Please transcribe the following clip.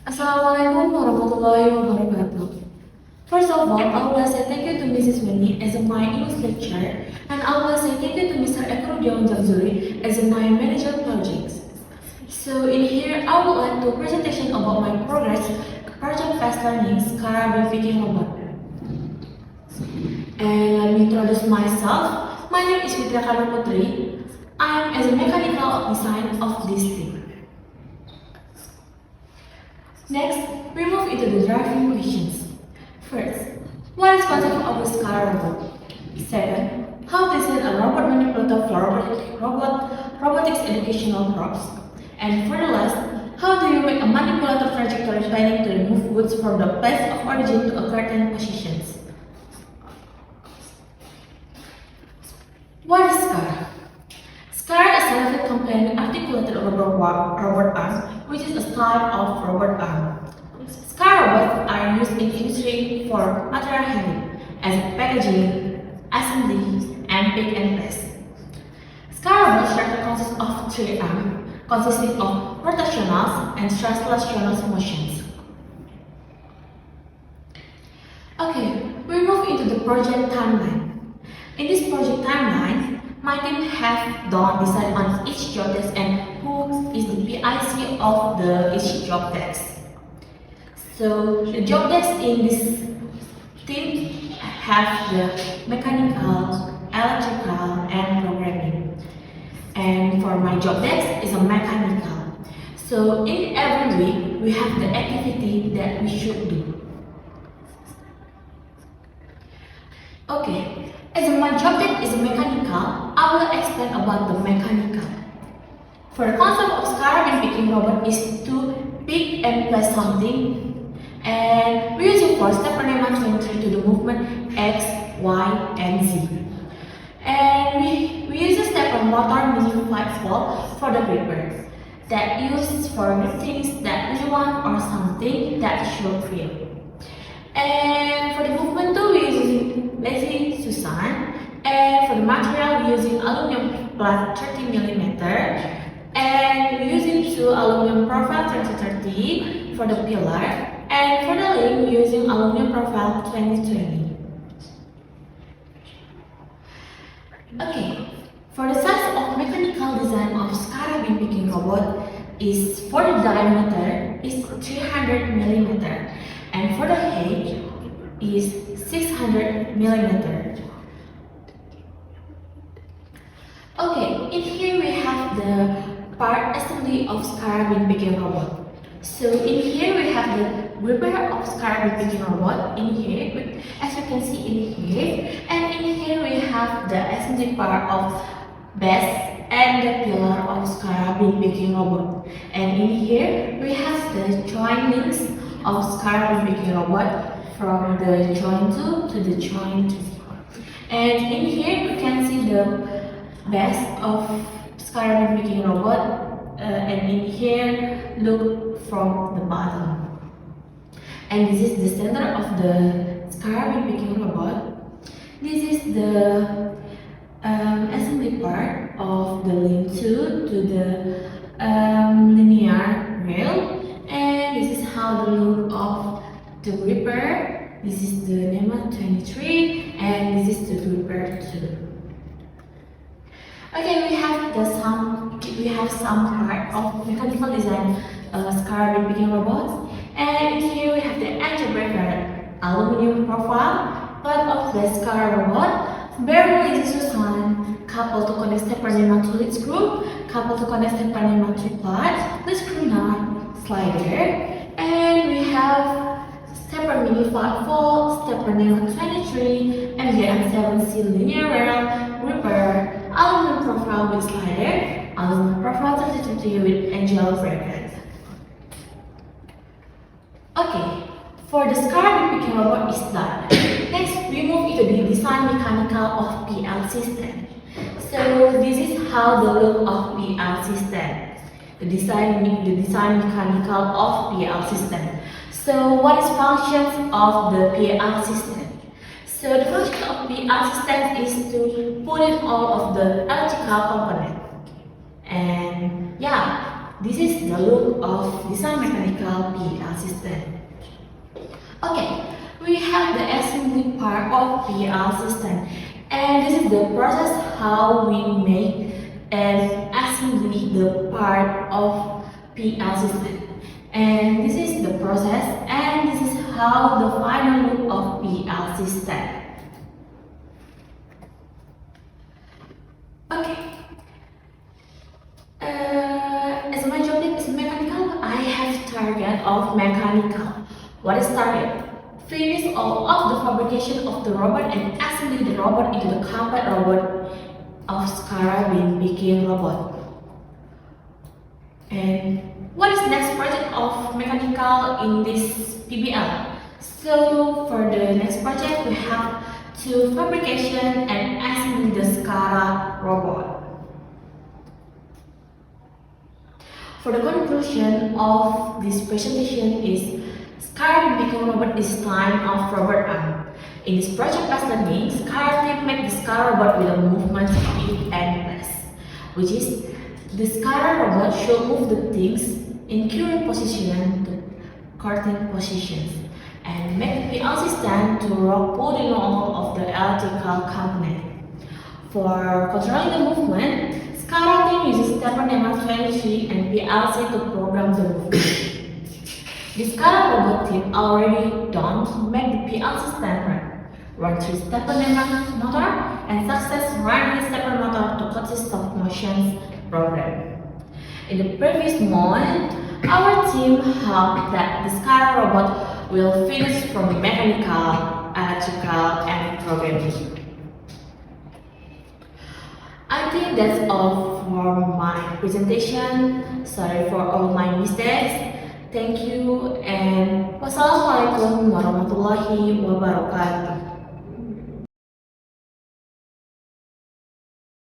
Assalamualaikum warahmatullahi wabarakatuh. First of all, I will say thank you to Mrs. Winnie as my English lecturer, and I will say thank you to Mr. Ekrudion Jamzuri as my manager projects. So in here, I would like to presentation about my progress project fast learning SCARA by picking robot. And let me introduce myself. My name is Mitra Karna Putri. I am as a mechanical design of this team. Next, we move into the driving questions. First, what is concept of the SCARA robot? Second, how to design a robot manipulator for robotics educational props? And for the last, how do you make a manipulator trajectory planning to remove goods from the place of origin to a certain positions? What is SCARA? SCARA is a self-contained articulated robot arm, which is a type of robot arm. SCARA robots are used in industry for material handling, as packaging, assembly, and pick and place. SCARA robot structure consists of three arms, consisting of rotational and translational motions. Okay, we move into the project timeline. In this project timeline, my team have done design on each job desk and who is the PIC of each job desk. So the job desk in this team have the mechanical, electrical, and programming. And for my job desk is a mechanical. So in every week we have the activity that we should do. Okay, as my job desk is mechanical, I will explain about the mechanical. For the concept of SCARA when picking robot is to pick and place something, and we using for step animation to the movement X, Y, and Z. And we use a stepper motor mini 5 volt for the gripper that used for things that we want or something that should feel. And for the movement tool, we using lazy Susan. And for the material, we using aluminum plus 30mm. And we using two aluminum profile 3030 for the pillar. And for the link, we using aluminum profile 2020. Okay, for the size of mechanical design of SCARA beam picking robot is for the diameter is 300mm and for the height is 600mm. Okay, in here we have the part assembly of SCARA beam picking robot. So in here we have the gripper of SCARA beam picking robot in here, as you can see in here, and in here we have the assembly part of base and the pillar of SCARA beam picking robot. And in here we have the joint links of SCARA beam picking robot from the joint 2 to the joint 3. And in here we can see the base of SCARA beam picking robot. And in here, look from the bottom. And this is the center of the SCARA beam picking robot. This is the assembly part of the link 2 to the linear rail. And this is how the look of the gripper. This is the NEMA 23 and this is the gripper 2. Okay, we have some part of mechanical design SCARA beam picking robots, and here we have the engine breaker, aluminum profile, part of the SCARA robot, bearing lazy Susan, coupled to connect stepper NEMA to lead screw, coupled to connect stepper NEMA to part, lead screw nut, slider, and we have stepper mini 5 volt, stepper NEMA 23, MGM7C linear rail, gripper, aluminum profile with slider, aluminum profile 3030 with angel bracket. Okay, for the SCARA beam picking robot is done. Next, we move into the design mechanical of PL system. So this is how the look of PL system. The design mechanical of PL system. So what is functions of the PL system? So the function of PL system is to put in all of the electrical component. And yeah, This is the look of design mechanical PL system. Okay, we have the assembly part of PL system, and this is the process how we make and assembly the part of PL system. And this is the process, and this is how the final look of PL system. Okay. As my job is mechanical, I have target of mechanical. What is target? Finish all of the fabrication of the robot and assembly the robot into the compact robot of SCARA wind picking robot. And what is next project of mechanical in this PBL? So for the next project, we have to fabrication and assembly the SCARA robot. For the conclusion of this presentation is SCARA picking robot is time of robot arm. In this project-based learning, SCARA team make the SCARA robot with a movement speed and less, which is the SCARA robot should move the things in current position to current positions and make the PLC stand to pull the normal of the electrical component. For controlling the movement, SCARA team uses stepper number 23 and PLC to program the movement. The SCARA robot team already done to make the PLC stand run through stepper number motor and success run the stepper motor to consist of motion program. In the previous moment, our team hoped that the SCARA robot will finish from mechanical, electrical, and programming. I think that's all for my presentation. Sorry for all my mistakes. Thank you and wassalamualaikum warahmatullahi wabarakatuh.